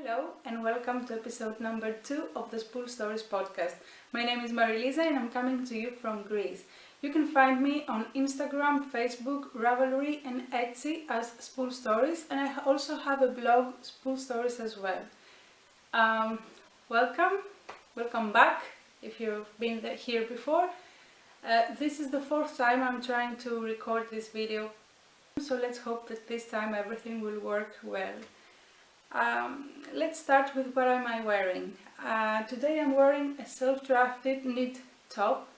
Hello and welcome to episode number 2 of the Spool Stories podcast. My name is Marilisa and I'm coming to you from Greece. You can find me on Instagram, Facebook, Ravelry and Etsy as Spool Stories, and I also have a blog, Spool Stories, as well. Welcome back if you've been here before. This is the fourth time I'm trying to record this video, so let's hope that this time everything will work well. Let's start with what am I wearing. Today I'm wearing a self-drafted knit top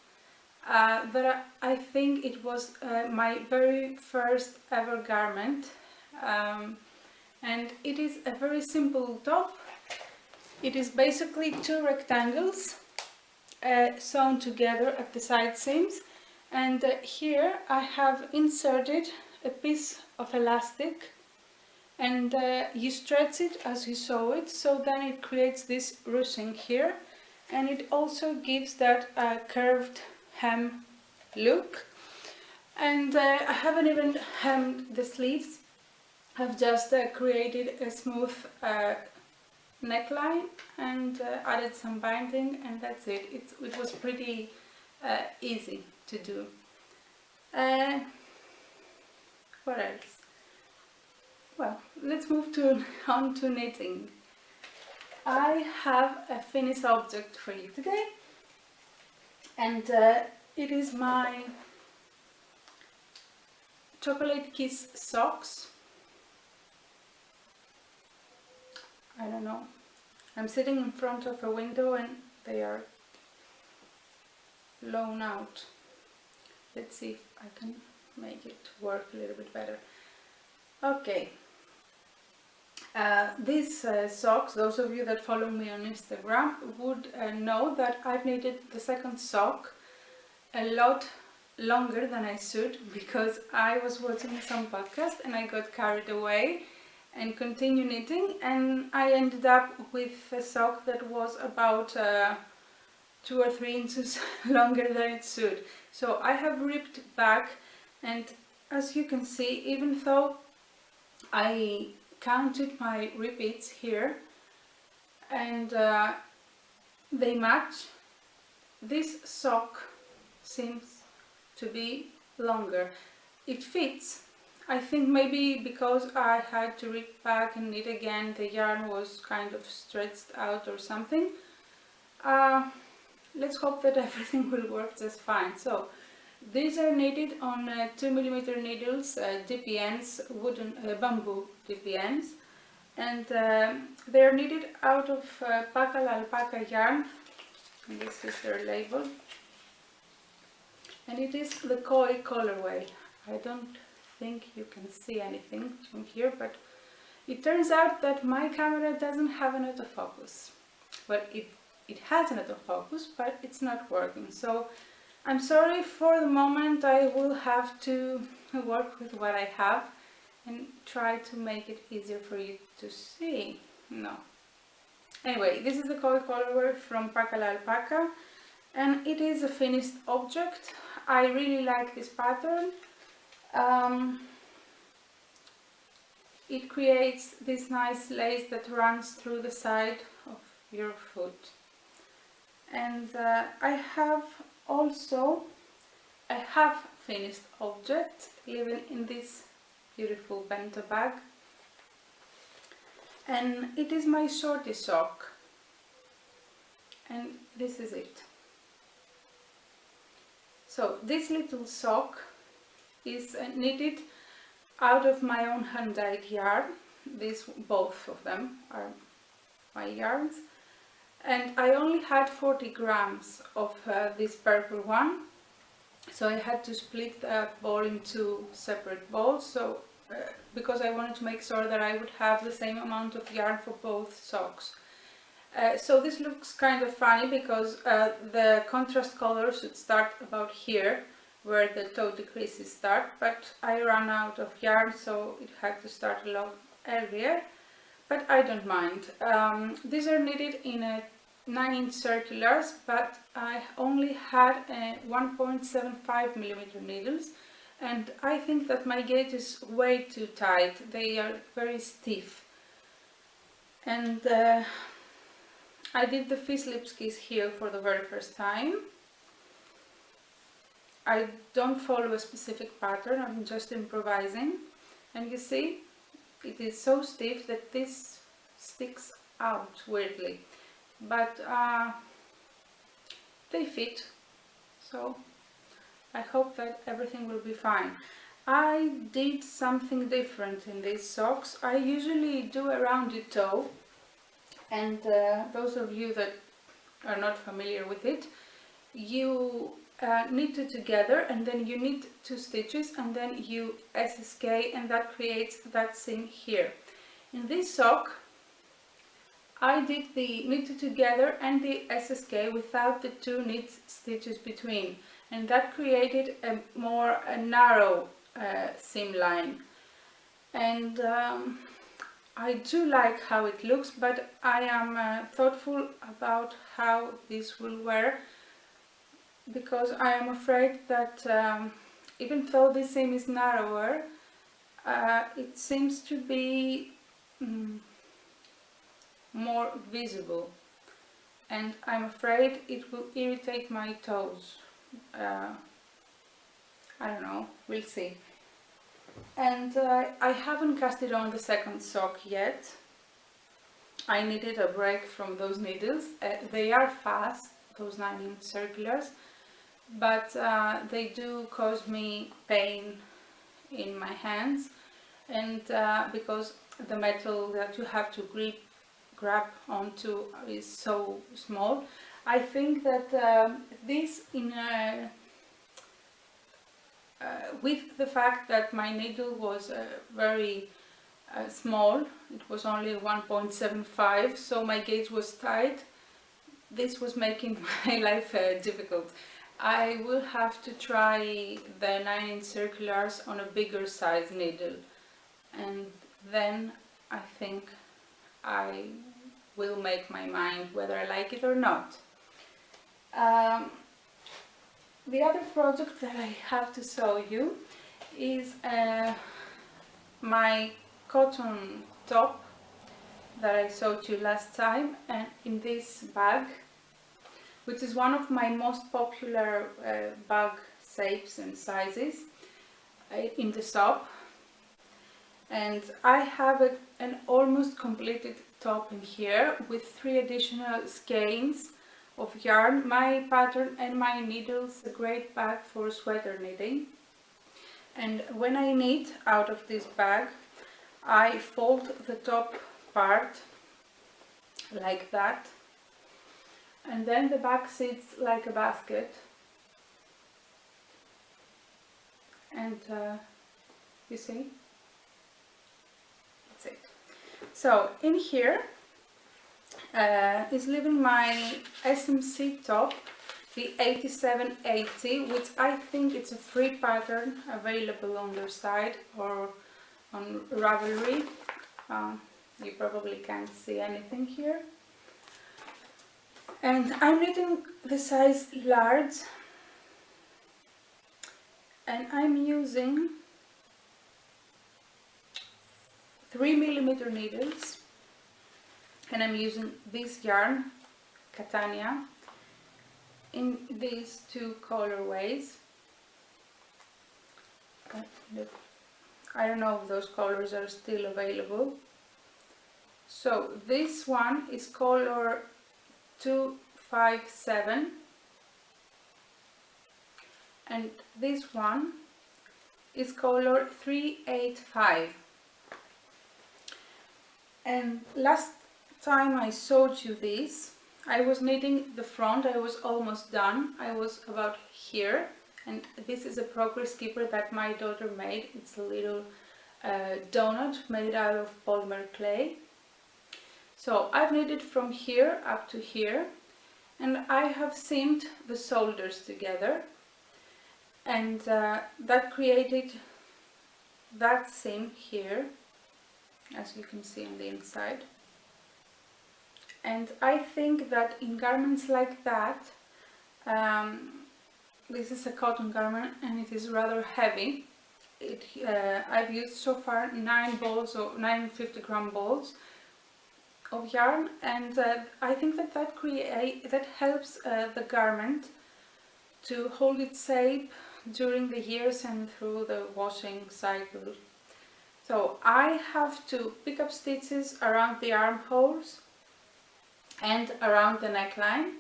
that I think it was my very first ever garment, and it is a very simple top. It is basically two rectangles sewn together at the side seams, and here I have inserted a piece of elastic, and you stretch it as you sew it, so then it creates this ruching here, and it also gives that curved hem look. And I haven't even hemmed the sleeves. I've just created a smooth neckline and added some binding, and that's it. It was pretty easy to do. What else? Well, let's move on to knitting. I have a finished object for you today, and it is my chocolate kiss socks. I don't know. I'm sitting in front of a window and they are blown out. Let's see if I can make it work a little bit better. Okay. These socks, those of you that follow me on Instagram would know that I've knitted the second sock a lot longer than I should, because I was watching some podcast and I got carried away and continued knitting, and I ended up with a sock that was about 2 or 3 inches longer than it should. So I have ripped back, and as you can see, even though I counted my repeats here and they match, this sock seems to be longer. It fits. I think maybe because I had to rip back and knit again, the yarn was kind of stretched out or something. Let's hope that everything will work just fine. So these are knitted on 2mm needles, DPNs, wooden bamboo DPNs, and they are knitted out of Pakal alpaca yarn, and this is their label, and it is the koi colorway. I don't think you can see anything from here, but it turns out that my camera doesn't have an autofocus. Well, it has an autofocus, but it's not working, so I'm sorry. For the moment I will have to work with what I have and try to make it easier for you to see. No. Anyway, this is the koi colorway from Pakal alpaca, and it is a finished object. I really like this pattern. It creates this nice lace that runs through the side of your foot. And I have also a half finished object living in this beautiful bento bag, and it is my shorty sock, and this is it. So this little sock is knitted out of my own hand-dyed yarn. Both of them are my yarns, and I only had 40 grams of this purple one, so I had to split the ball into separate balls, so because I wanted to make sure that I would have the same amount of yarn for both socks. So this looks kind of funny because the contrast color should start about here where the Tote creases start, but I ran out of yarn, so it had to start a lot earlier. But I don't mind. These are knitted in a 9-inch circulars, but I only had 1.75mm needles, and I think that my gauge is way too tight. They are very stiff. And I did the fish lips kiss here for the very first time. I don't follow a specific pattern, I'm just improvising, and you see it is so stiff that this sticks out weirdly, but they fit, so I hope that everything will be fine. I did something different in these socks. I usually do a rounded toe, and those of you that are not familiar with it, you knit it together and then you knit 2 stitches and then you SSK, and that creates that seam here. In this sock I did the knitted together and the SSK without the 2 knit stitches between, and that created a more narrow seam line. And I do like how it looks, but I am thoughtful about how this will wear, because I am afraid that even though this seam is narrower, it seems to be more visible, and I'm afraid it will irritate my toes. I don't know, we'll see. And I haven't cast it on the second sock yet. I needed a break from those needles. They are fast, those 9-inch circulars, but they do cause me pain in my hands, and because the metal that you have to grab onto is so small. I think that this, with the fact that my needle was very small, it was only 1.75, so my gauge was tight, this was making my life difficult. I will have to try the 9-inch circulars on a bigger size needle, and then I think I will make my mind whether I like it or not. The other project that I have to show you is my cotton top that I showed you last time, and in this bag, which is one of my most popular bag shapes and sizes in the shop. And I have an almost completed top in here with 3 additional skeins of yarn, my pattern and my needles, a great bag for sweater knitting. And when I knit out of this bag, I fold the top part like that, and then the back sits like a basket, and you see, that's it. So in here is living my SMC top, the 8780, which I think it's a free pattern available on their site or on Ravelry. You probably can't see anything here. And I'm knitting the size large, and I'm using 3mm needles, and I'm using this yarn, Catania, in these 2 colorways. I don't know if those colors are still available. So this one is color 257, and this one is color 385. And last time I showed you this, I was knitting the front, I was almost done, I was about here, and this is a progress keeper that my daughter made. It's a little donut made out of polymer clay. So I've knitted from here up to here, and I have seamed the shoulders together, and that created that seam here, as you can see on the inside. And I think that in garments like that, this is a cotton garment and it is rather heavy. I've used so far 9 balls or 9 50-gram balls. of yarn, and I think that helps the garment to hold its shape during the years and through the washing cycle. So I have to pick up stitches around the armholes and around the neckline,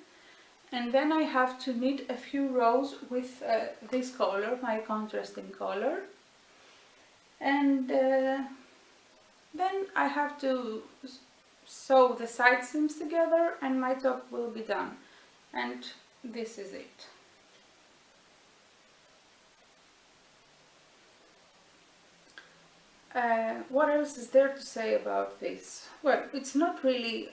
and then I have to knit a few rows with this color, my contrasting color, and then I have to sew the side seams together and my top will be done, and this is it. What else is there to say about this? Well, it's not really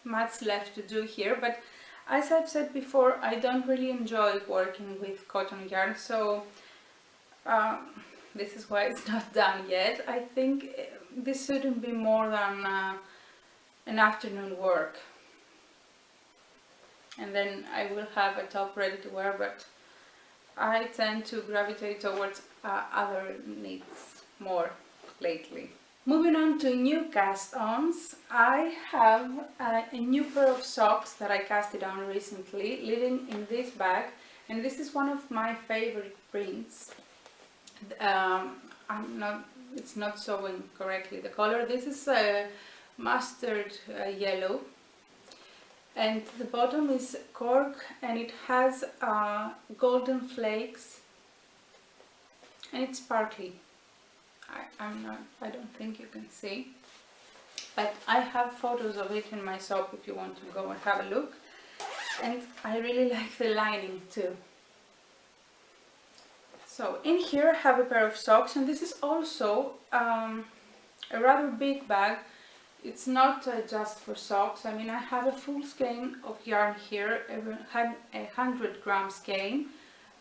much left to do here, but as I've said before, I don't really enjoy working with cotton yarn, so this is why it's not done yet. I think this shouldn't be more than an afternoon work, and then I will have a top ready to wear, but I tend to gravitate towards other knits more lately. Moving on to new cast-ons, I have a new pair of socks that I casted on recently, living in this bag, and this is one of my favorite prints. It's not showing correctly the color. This is a mustard yellow, and the bottom is cork, and it has golden flakes, and it's sparkly. I don't think you can see, but I have photos of it in my shop if you want to go and have a look, and I really like the lining too. So in here I have a pair of socks, and this is also a rather big bag. It's not just for socks. I mean, I have a full skein of yarn here, a 100 gram skein.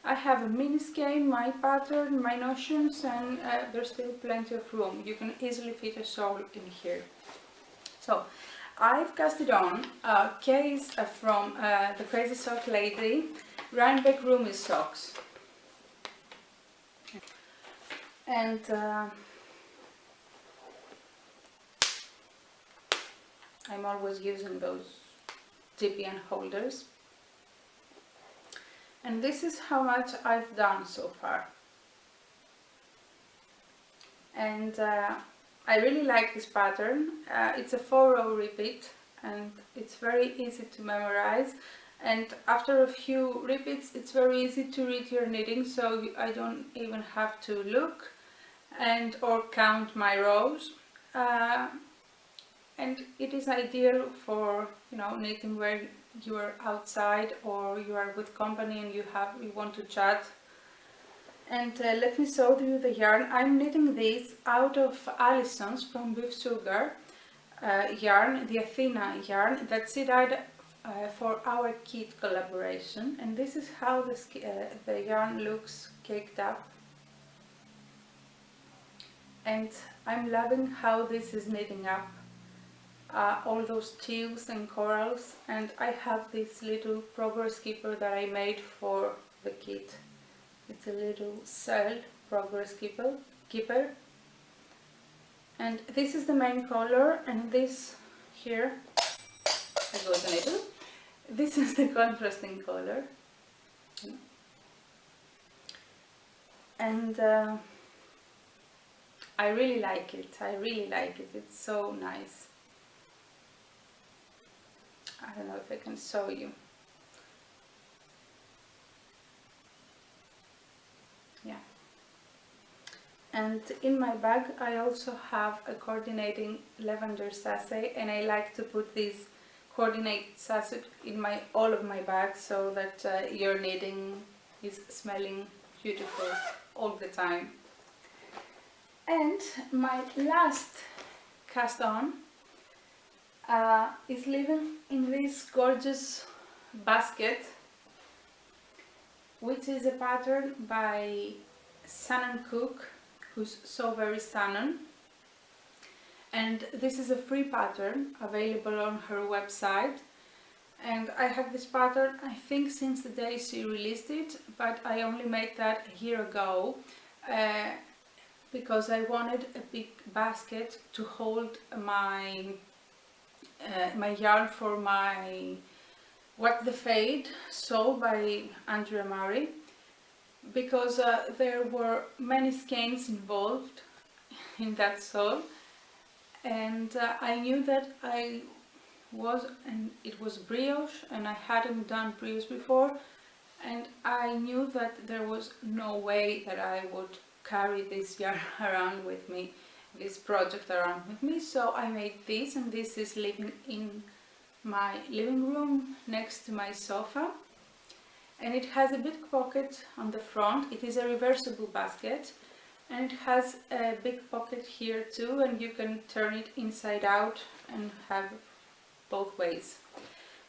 I have a mini skein, my pattern, my notions, and there's still plenty of room. You can easily fit a shawl in here. So I've casted on a case from the Crazy Sock Lady Rhinebeck Roomy socks, and I'm always using those TPN holders. And this is how much I've done so far. And I really like this pattern. It's a 4-row repeat, and it's very easy to memorize. And after a few repeats, it's very easy to read your knitting, so I don't even have to look or count my rows. And it is ideal for, you know, knitting where you are outside or you are with company and you want to chat. And let me show you the yarn. I'm knitting this out of Alison's from Beef Sugar yarn, the Athena yarn that she dyed for our kit collaboration, and this is how the yarn looks caked up, and I'm loving how this is knitting up. All those teals and corals, and I have this little progress keeper that I made for the kit. It's a little cell progress keeper, and this is the main color, and this here, I go the needle. This is the contrasting color, and I really like it. It's so nice. I don't know if I can show you. Yeah. And in my bag I also have a coordinating lavender sachet, and I like to put this coordinate sachet in all of my bags so that your knitting is smelling beautiful all the time. And my last cast on is living in this gorgeous basket, which is a pattern by Shannon Cook, who's so very Shannon, and this is a free pattern available on her website, and I have this pattern I think since the day she released it, but I only made that a year ago because I wanted a big basket to hold my my yarn for my What the Fade Soul by Andrea Murray, because there were many skeins involved in that soul, and I knew that it was brioche, and I hadn't done brioche before, and I knew that there was no way that I would carry this yarn around with me, this project around with me. So I made this, and this is living in my living room next to my sofa, and it has a big pocket on the front. It is a reversible basket, and it has a big pocket here too, and you can turn it inside out and have both ways.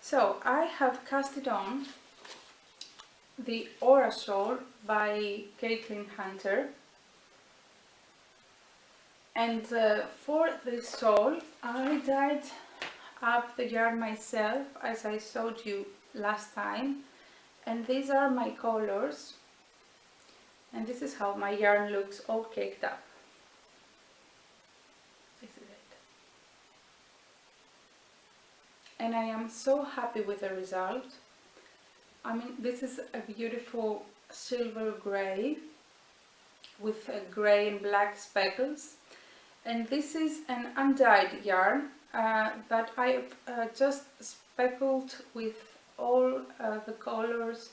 So I have casted on the Aura Shawl by Caitlin Hunter, and for this shawl I dyed up the yarn myself, as I showed you last time, and these are my colors, and this is how my yarn looks all caked up. This is it, and I am so happy with the result. I mean, this is a beautiful silver grey with grey and black speckles, and this is an undyed yarn that I just speckled with all the colors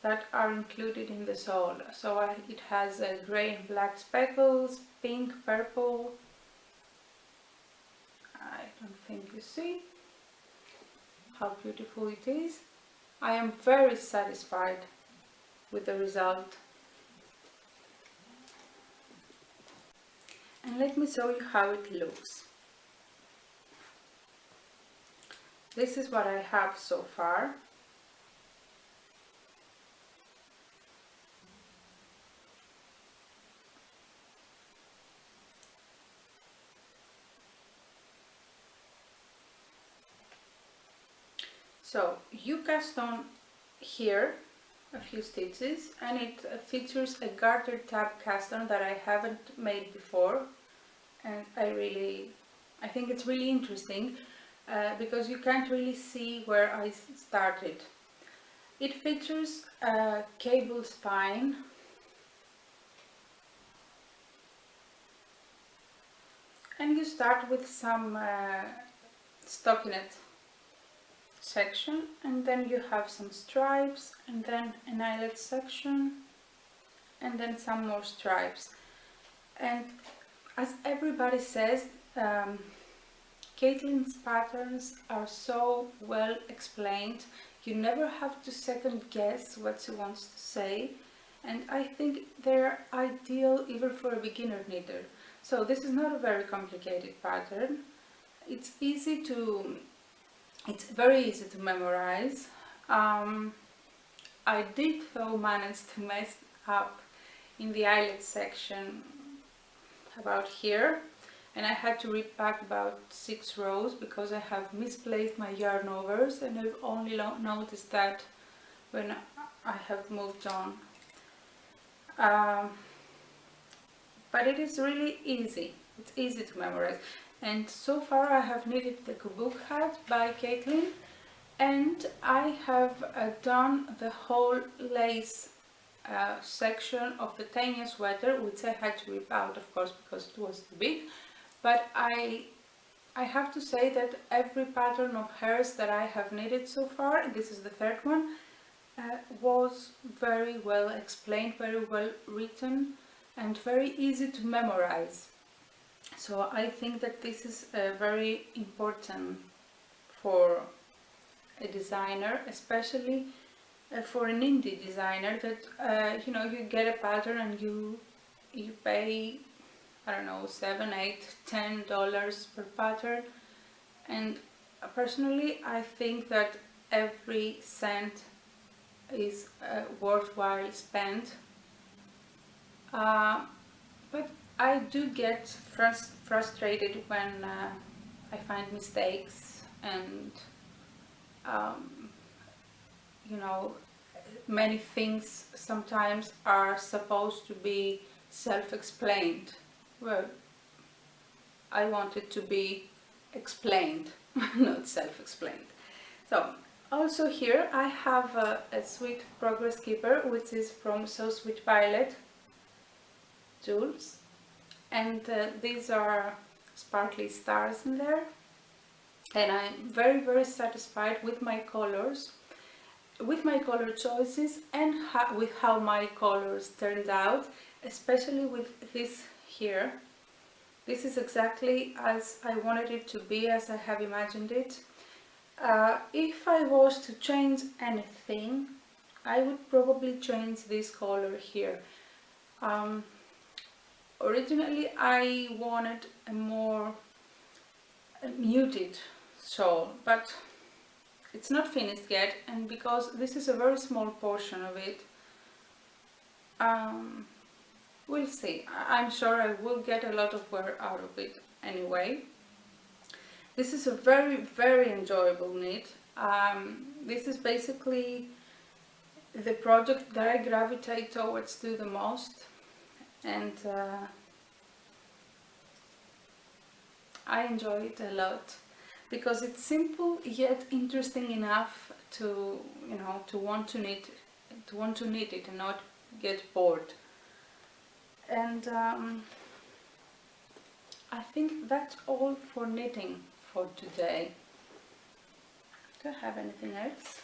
that are included in the shawl. So it has grey and black speckles, pink, purple. I don't think you see how beautiful it is. I am very satisfied with the result. And let me show you how it looks. This is what I have so far. So you cast on here a few stitches, and it features a garter tab cast on that I haven't made before, and I think it's really interesting because you can't really see where I started. It features a cable spine, and you start with some stockinette section, and then you have some stripes, and then an eyelet section, and then some more stripes. And as everybody says, Caitlin's patterns are so well explained, you never have to second guess what she wants to say, and I think they're ideal even for a beginner knitter. So this is not a very complicated pattern. It's very easy to memorize. I did though manage to mess up in the eyelet section about here, and I had to repack about 6 rows because I have misplaced my yarn overs, and I've only noticed that when I have moved on. But it is really easy. It's easy to memorize. And so far I have knitted the kabook hat by Caitlin, and I have done the whole lace section of the Tanya sweater, which I had to rip out, of course, because it was too big. But I have to say that every pattern of hers that I have knitted so far, and this is the third one, was very well explained, very well written, and very easy to memorize. So I think that this is very important for a designer, especially for an indie designer, that you know, you get a pattern and you pay, I don't know, $7, $8, $10 per pattern, and personally I think that every cent is worthwhile spent. But I do get frustrated when I find mistakes, and you know, many things sometimes are supposed to be self-explained. Well, I want it to be explained. not self-explained. So also here I have a Sweet Progress Keeper, which is from So Sweet Violet Jewels, and these are sparkly stars in there, and I'm very satisfied with my colors, with my color choices, and with how my colors turned out, especially with this here. This is exactly as I wanted it to be, as I have imagined it. If I was to change anything, I would probably change this color here. Originally I wanted a more muted shawl, but it's not finished yet, and because this is a very small portion of it, we'll see. I'm sure I will get a lot of wear out of it anyway. This is a very enjoyable knit. This is basically the project that I gravitate towards the most, and I enjoy it a lot because it's simple yet interesting enough to, you know, to want to knit it and not get bored. And I think that's all for knitting for today. Do I have anything else?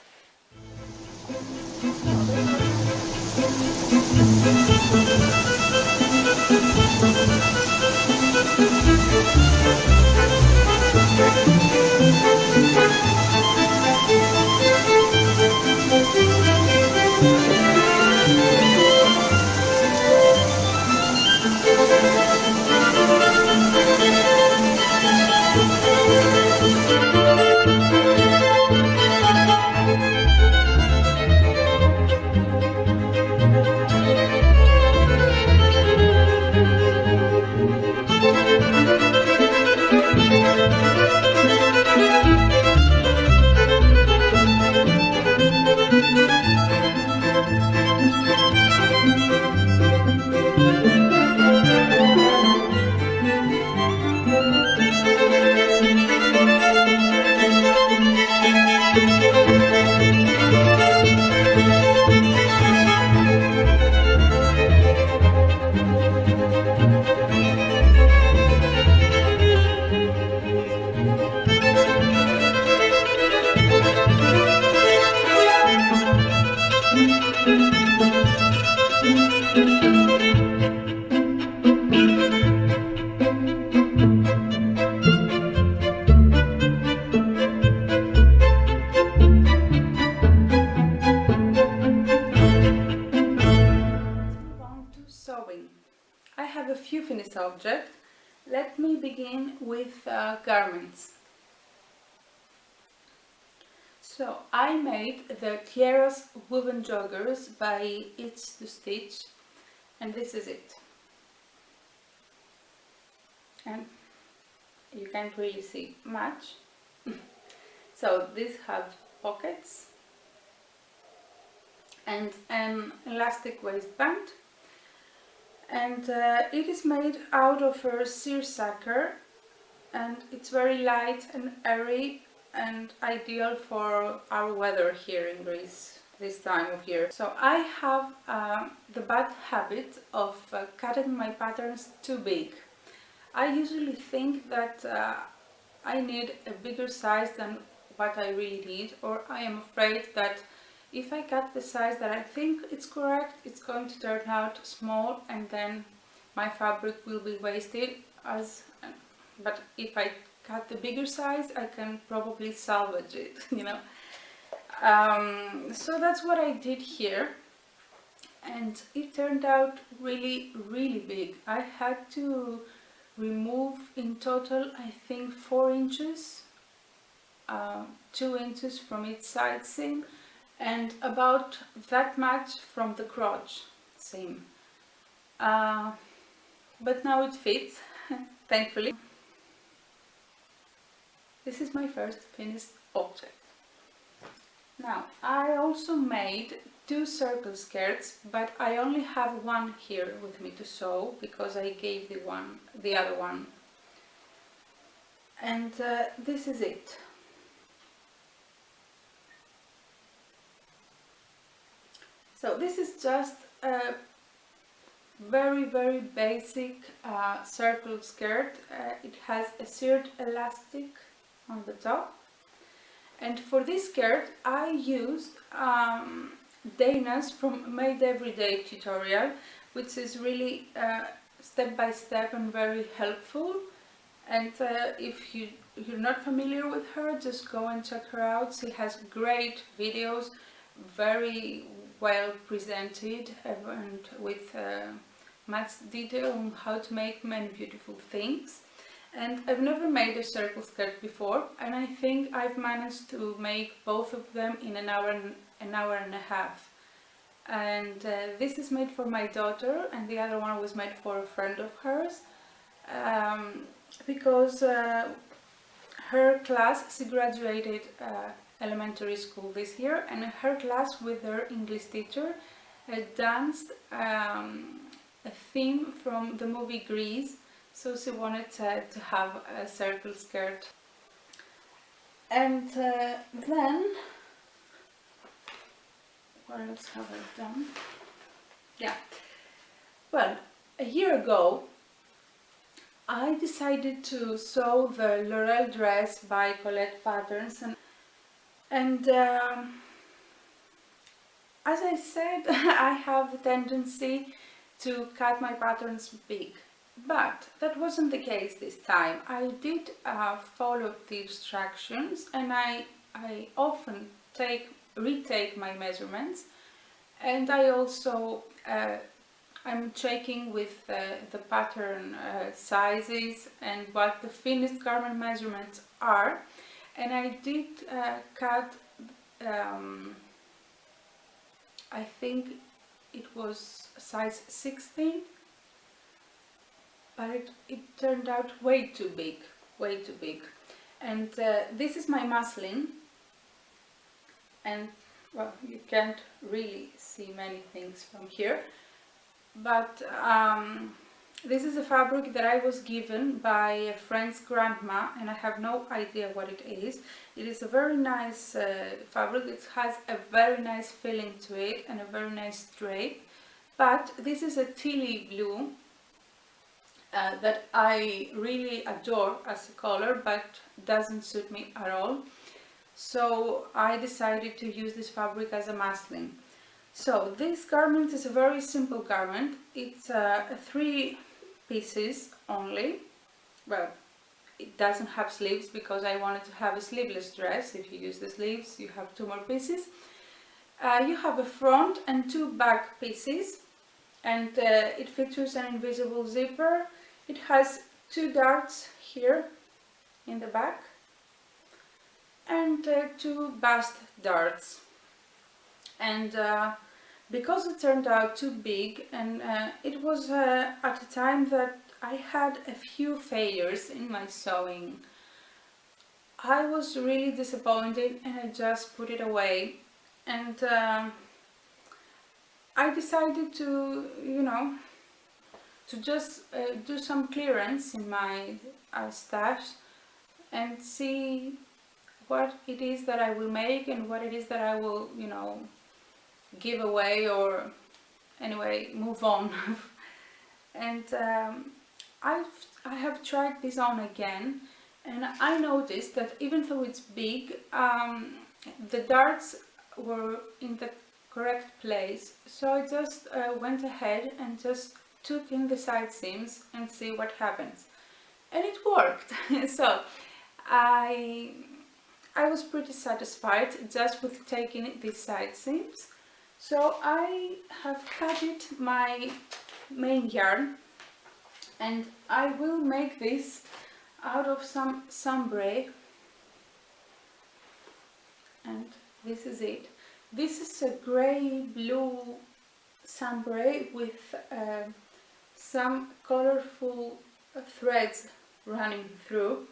I have a few finished objects. Let me begin with garments. So I made the Kiara's woven joggers by It's to Stitch, and this is it. And you can't really see much. So these have pockets and an elastic waistband, and it is made out of a seersucker, and it's very light and airy and ideal for our weather here in Greece this time of year. So I have the bad habit of cutting my patterns too big. I usually think that I need a bigger size than what I really need, or I am afraid that if I cut the size that I think it's correct, it's going to turn out small and then my fabric will be wasted. But if I cut the bigger size, I can probably salvage it, you know. So that's what I did here, and it turned out really big. I had to remove in total, I think, 4 inches, 2 inches from each side seam, and about that much from the crotch seam. But now it fits, thankfully. This is my first finished object. Now, I also made 2 circle skirts, but I only have one here with me to sew because I gave the other one and this is it. So this is just a very basic circle skirt. It has a seared elastic on the top, and for this skirt I used Dana's from Made Everyday tutorial, which is really step by step and very helpful. And if you're not familiar with her, just go and check her out. She has great videos, very well presented, and with much detail on how to make many beautiful things. And I've never made a circle skirt before, and I think I've managed to make both of them in an hour and a half. And this is made for my daughter, and the other one was made for a friend of hers, because her class, she graduated elementary school this year, and her class with her English teacher danced a theme from the movie Grease, so she wanted to have a circle skirt. And then, what else have I done? Yeah, well, a year ago I decided to sew the Laurel dress by Colette Patterns, and as I said, I have the tendency to cut my patterns big, but that wasn't the case this time. I did follow the instructions, and I often retake my measurements, and I also I'm checking with the pattern sizes and what the finished garment measurements are, and I did cut I think it was size 16, but it turned out way too big. And this is my muslin, and well, you can't really see many things from here, but this is a fabric that I was given by a friend's grandma, and I have no idea what it is. It is a very nice fabric. It has a very nice feeling to it and a very nice drape, but this is a tealy blue that I really adore as a color, but doesn't suit me at all. So I decided to use this fabric as a muslin. So this garment is a very simple garment. It's 3 pieces only. Well, it doesn't have sleeves because I wanted to have a sleeveless dress. If you use the sleeves, you have 2 more pieces. You have a front and 2 back pieces, and it features an invisible zipper. It has 2 darts here in the back and 2 bust darts. And because it turned out too big, and it was at a time that I had a few failures in my sewing, I was really disappointed, and I just put it away. And I decided to, to just do some clearance in my stash and see what it is that I will make and what it is that I will, give away, or anyway move on. And I have tried this on again, and I noticed that even though it's big, the darts were in the correct place, so I just went ahead and just took in the side seams and see what happens, and it worked. So I was pretty satisfied just with taking these side seams. So I have cutted my main yarn, and I will make this out of some chambray, and this is it. This is a grey-blue chambray with some colorful threads running through.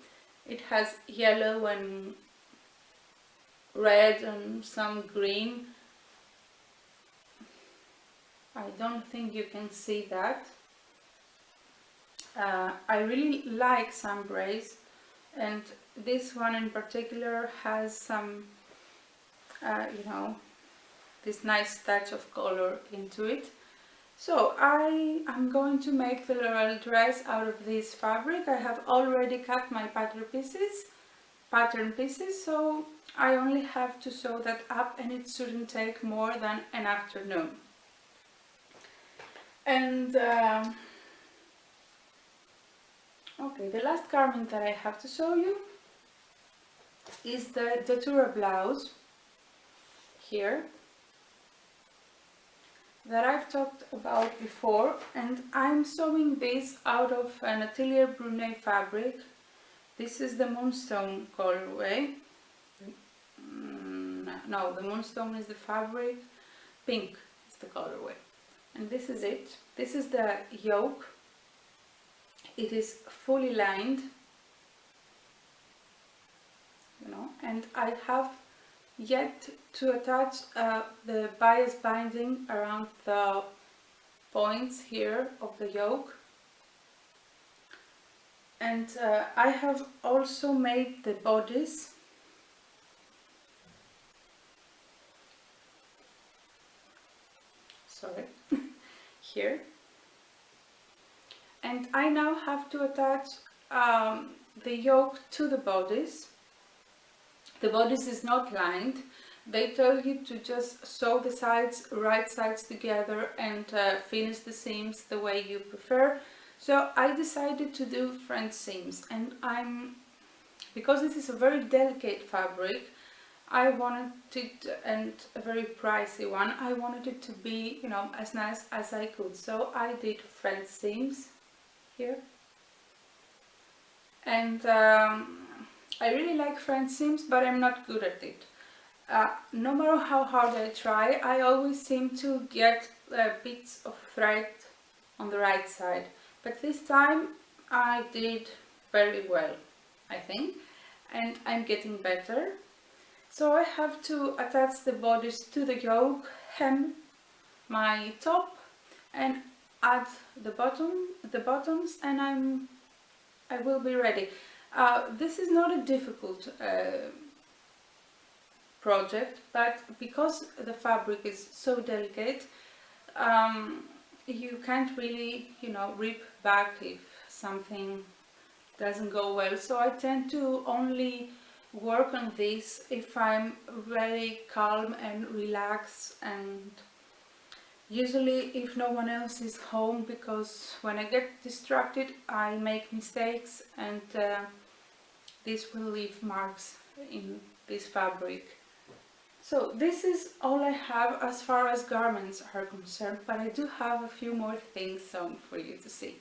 It has yellow and red and some green. I don't think you can see that. I really like chambrays, and this one in particular has some you know, this nice touch of color into it. So I am going to make the L'Oreal dress out of this fabric. I have already cut my pattern pieces, so I only have to sew that up, and it shouldn't take more than an afternoon. And okay, the last garment that I have to show you is the Datura Blouse here that I've talked about before, and I'm sewing this out of an Atelier Brunet fabric. This is the Moonstone colorway. No, the Moonstone is the fabric, pink is the colorway, and this is it. This is the yoke. It is fully lined, you know, and I have yet to attach the bias binding around the points here of the yoke. And I have also made the bodies. Sorry, here. And I now have to attach the yoke to the bodice. The bodice is not lined. They tell you to just sew the sides, right sides together, and finish the seams the way you prefer. So I decided to do French seams, and because this is a very delicate fabric, I wanted it, and a very pricey one, I wanted it to be, you know, as nice as I could. So I did French seams here, and I really like French seams, but I'm not good at it. No matter how hard I try, I always seem to get bits of thread on the right side. But this time I did very well, I think, and I'm getting better. So I have to attach the bodice to the yoke, hem my top, and add the bottoms, and I will be ready. This is not a difficult project, but because the fabric is so delicate, you can't really, you know, rip back if something doesn't go well. So I tend to only work on this if I'm very calm and relaxed, and usually if no one else is home, because when I get distracted I make mistakes, and this will leave marks in this fabric. So this is all I have as far as garments are concerned, but I do have a few more things sewn for you to see.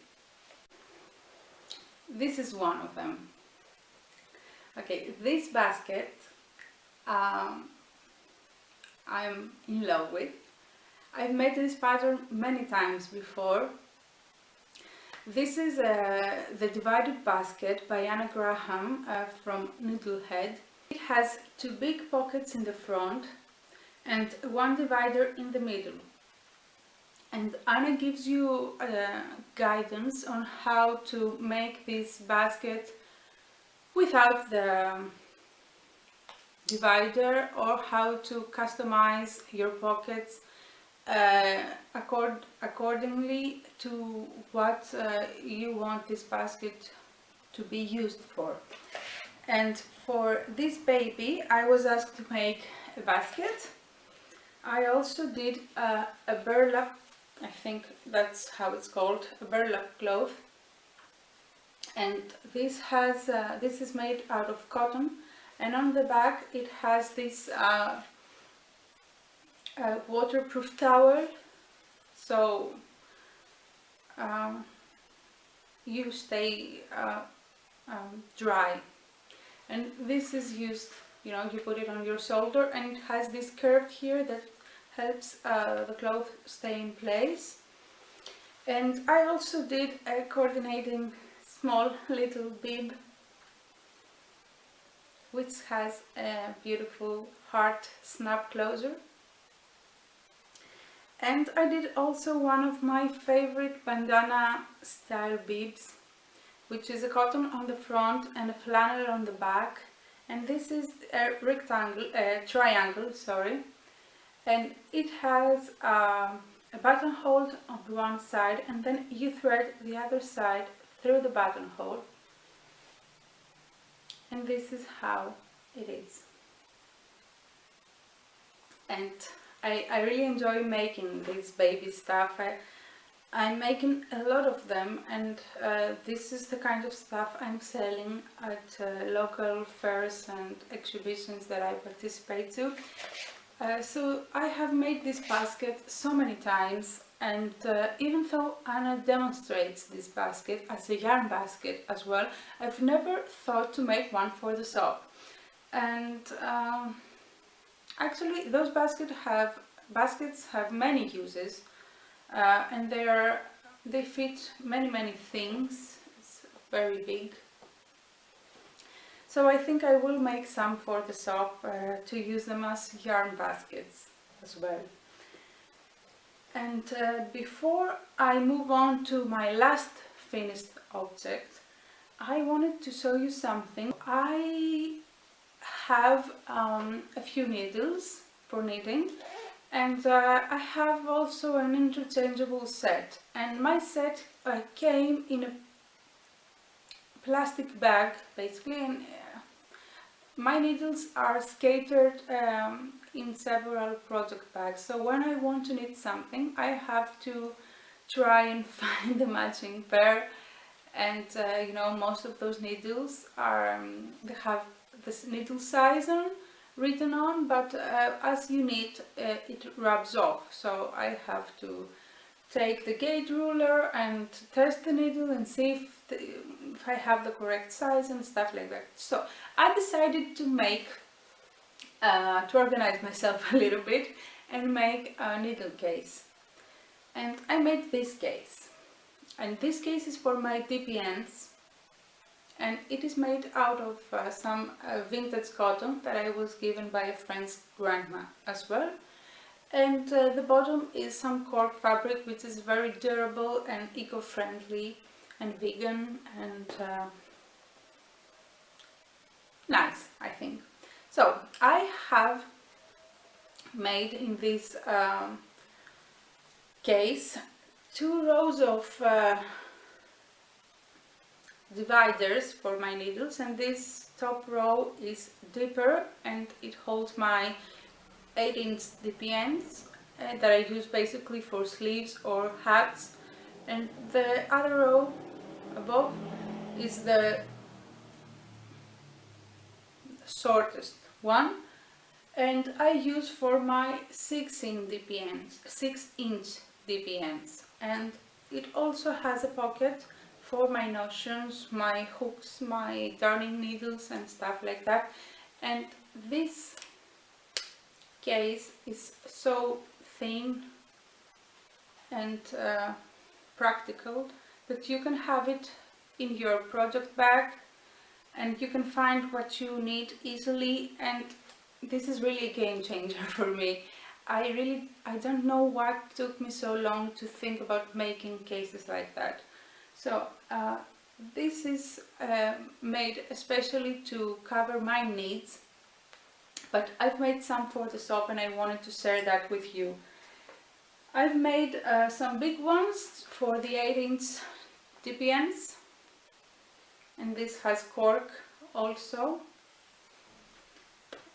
This is one of them. Okay, this basket I'm in love with. I've made this pattern many times before. This is the divided basket by Anna Graham from Needlehead. It has two big pockets in the front and one divider in the middle. And Anna gives you guidance on how to make this basket without the divider, or how to customize your pockets accordingly to what you want this basket to be used for. And for this baby I was asked to make a basket. I also did a burlap, I think that's how it's called, a burlap cloth. And this is made out of cotton, and on the back it has this waterproof towel, so you stay dry. And this is used, you know, you put it on your shoulder, and it has this curve here that helps the cloth stay in place. And I also did a coordinating small little bib, which has a beautiful heart snap closure. And I did also one of my favorite bandana style bibs, which is a cotton on the front and a flannel on the back, and this is a triangle, sorry, and it has a buttonhole on one side, and then you thread the other side through the buttonhole, and this is how it is. And I really enjoy making this baby stuff. I'm making a lot of them, and this is the kind of stuff I'm selling at local fairs and exhibitions that I participate to. So I have made this basket so many times, and even though Anna demonstrates this basket as a yarn basket as well, I've never thought to make one for the shop. And actually those baskets have many uses, and they fit many things. It's very big. So I think I will make some for the shop to use them as yarn baskets as well. And before I move on to my last finished object, I wanted to show you something. I have a few needles for knitting, and I have also an interchangeable set, and my set came in a plastic bag basically, and my needles are scattered in several project bags, so when I want to knit something I have to try and find the matching pair, and you know, most of those needles are they have this needle size written on, but as you knit it rubs off, so I have to take the gauge ruler and test the needle and see if I have the correct size and stuff like that. So I decided to make to organize myself a little bit and make a needle case, and I made this case, and this case is for my DPNs, and it is made out of some vintage cotton that I was given by a friend's grandma as well, and the bottom is some cork fabric, which is very durable and eco-friendly and vegan and nice, I think. So I have made in this case 2 rows of dividers for my needles, and this top row is deeper and it holds my 8-inch DPNs that I use basically for sleeves or hats, and the other row above is the shortest one, and I use for my 6-inch DPNs, and it also has a pocket for my notions, my hooks, my darning needles and stuff like that. And this case is so thin and practical that you can have it in your project bag and you can find what you need easily, and this is really a game changer for me. I don't know what took me so long to think about making cases like that. So this is made especially to cover my needs, but I've made some for the shop and I wanted to share that with you. I've made some big ones for the 8-inch DPNs, and this has cork also,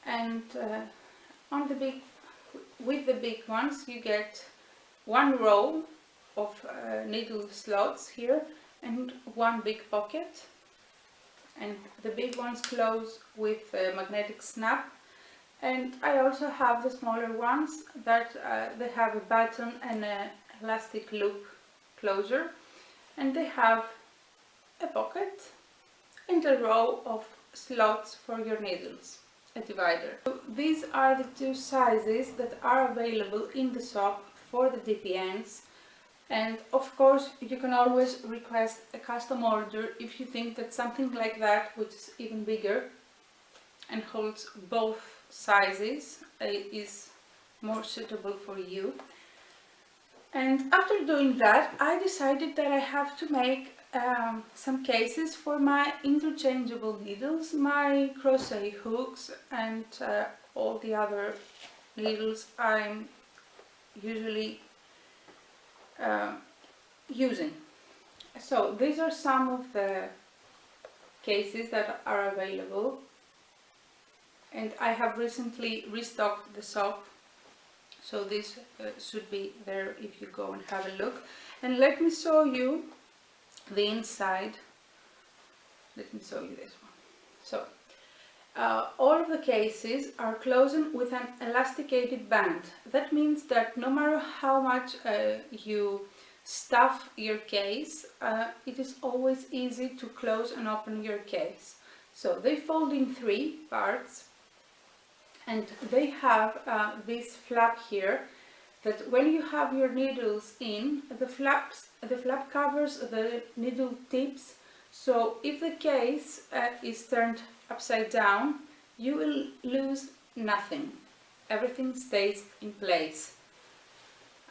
and with the big ones you get 1 row of needle slots here and 1 big pocket, and the big ones close with a magnetic snap. And I also have the smaller ones that they have a button and an elastic loop closure, and they have a pocket and a row of slots for your needles, a divider. So these are the 2 sizes that are available in the shop for the DPNs, and of course you can always request a custom order if you think that something like that, which is even bigger and holds both sizes, is more suitable for you. And after doing that, I decided that I have to make some cases for my interchangeable needles, my crochet hooks, and all the other needles I'm usually using. So these are some of the cases that are available, and I have recently restocked the shop, so this should be there if you go and have a look. And let me show you the inside. Let me show you this one. So all of the cases are closing with an elasticated band. That means that no matter how much you stuff your case, it is always easy to close and open your case. So they fold in 3 parts, and they have this flap here that when you have your needles in, the flap covers the needle tips, so if the case is turned upside down, you will lose nothing. Everything stays in place.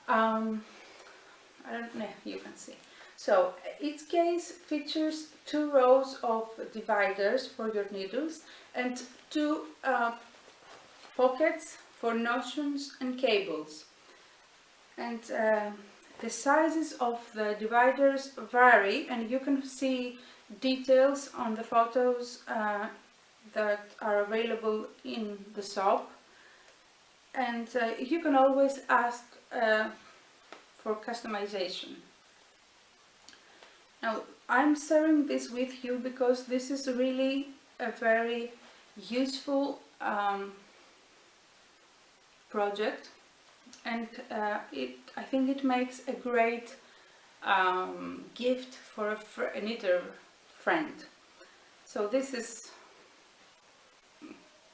I don't know if you can see. So each case features 2 rows of dividers for your needles and 2 pockets for notions and cables. And the sizes of the dividers vary, and you can see details on the photos that are available in the shop, and you can always ask for customization. Now I'm sharing this with you because this is really a very useful project, and I think it makes a great gift for a knitter friend. So this is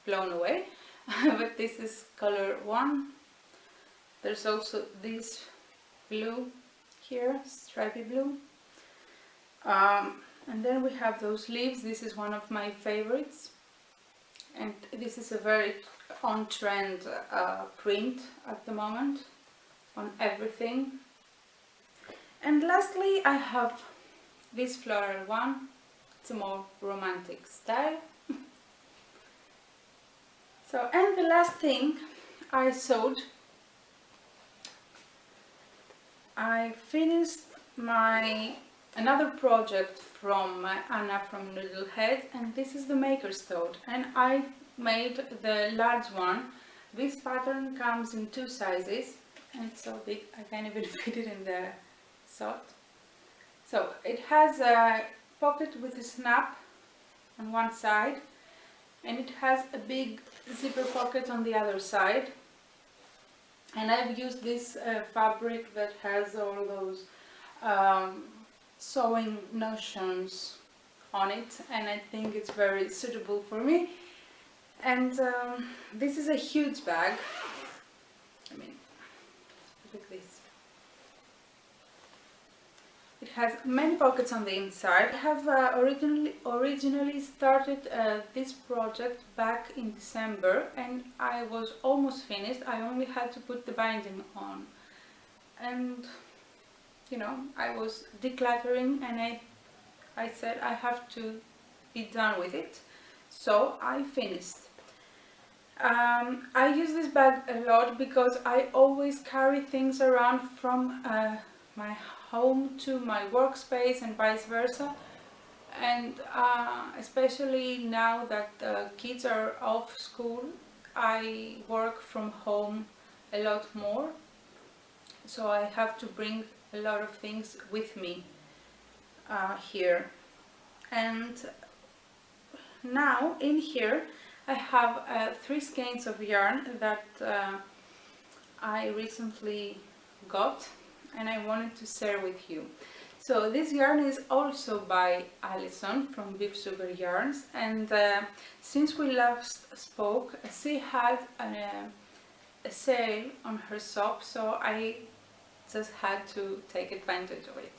blown away, but this is color 1. There's also this blue here, stripy blue, and then we have those leaves. This is one of my favorites, and this is a very on-trend print at the moment on everything. And lastly, I have this floral one. It's a more romantic style. So, and the last thing I sewed, I finished another project from Anna from Noodlehead, and this is the Maker's Tote, and I made the large one. This pattern comes in 2 sizes, and it's so big I can't even fit it in the sock. So it has a pocket with a snap on one side, and it has a big zipper pocket on the other side. And I've used this fabric that has all those sewing notions on it, and I think it's very suitable for me. And this is a huge bag. I mean, look at this. It has many pockets on the inside. I have originally started this project back in December, and I was almost finished. I only had to put the binding on, and you know, I was decluttering, and I said I have to be done with it, so I finished. I use this bag a lot because I always carry things around from my home to my workspace and vice versa, and especially now that the kids are off school, I work from home a lot more, so I have to bring a lot of things with me here. And now in here I have 3 skeins of yarn that I recently got, and I wanted to share with you. So this yarn is also by Alison from Beef Sugar Yarns, and since we last spoke, she had a sale on her shop, so I just had to take advantage of it.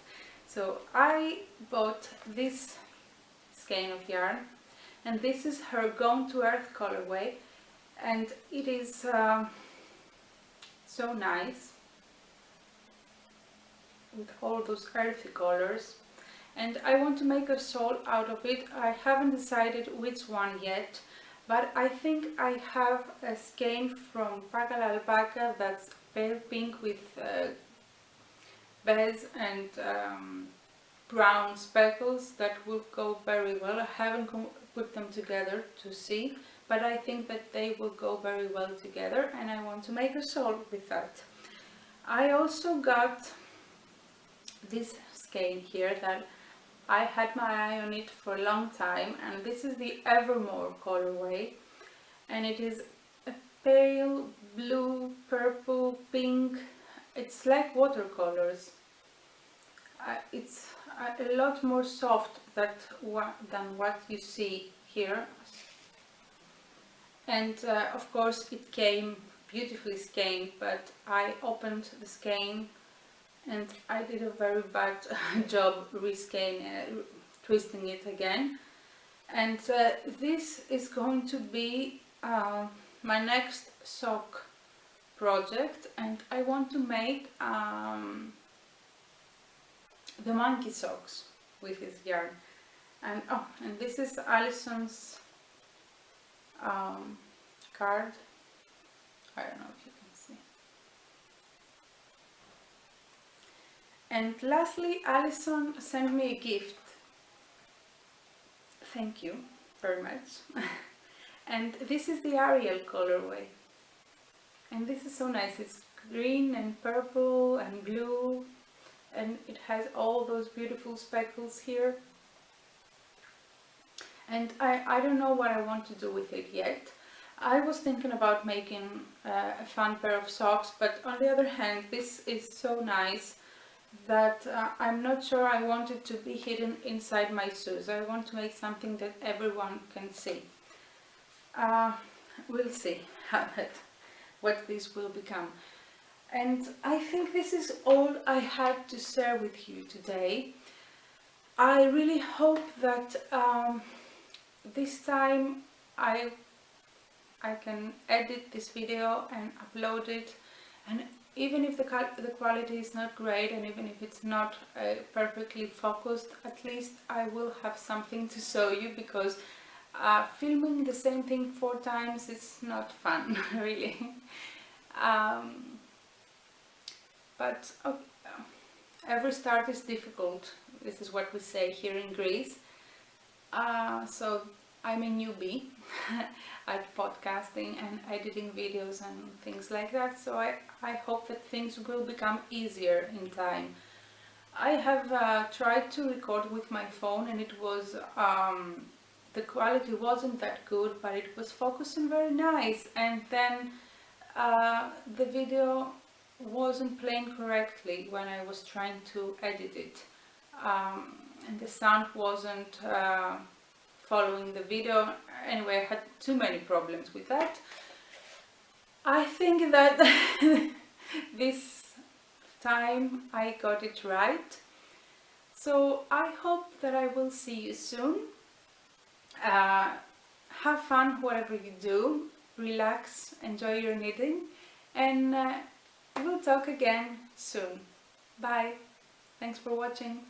So I bought this skein of yarn, and this is her Gone to Earth colorway, and it is so nice with all those earthy colors. and I want to make a shawl out of it. I haven't decided which one yet, but I think I have a skein from Pacal Alpaca that's pale pink with beige and brown speckles that will go very well. I haven't put them together to see, but I think that they will go very well together, and I want to make a shawl with that. I also got this skein here that I had my eye on it for a long time, and this is the Evermore colorway, and it is a pale blue, purple, pink. It's like watercolors. It's a lot more soft than what you see here, and of course it came beautifully skeined, but I opened the skein and I did a very bad job twisting it again, and this is going to be my next sock project, and I want to make the monkey socks with this yarn. And and this is Alison's card. I don't know if you can see. And lastly, Alison sent me a gift. Thank you very much. And this is the Ariel colorway. And this is so nice. It's green and purple and blue, and it has all those beautiful speckles here. And I don't know what I want to do with it yet. I was thinking about making a fun pair of socks, but on the other hand, this is so nice that I'm not sure I want it to be hidden inside my shoes. I want to make something that everyone can see. We'll see what this will become. And I think this is all I had to share with you today. I really hope that this time I can edit this video and upload it, and even if the quality is not great, and even if it's not perfectly focused, at least I will have something to show you, because filming the same thing 4 times is not fun, really. But every start is difficult. This is what we say here in Greece. So I'm a newbie at podcasting and editing videos and things like that, so I hope that things will become easier in time. I have tried to record with my phone, and it was the quality wasn't that good, but it was focusing very nice, and then the video wasn't playing correctly when I was trying to edit it, and the sound wasn't following the video. Anyway, I had too many problems with that. I think that this time I got it right, so I hope that I will see you soon. Have fun whatever you do, relax, enjoy your knitting, and we'll talk again soon. Bye. Thanks for watching.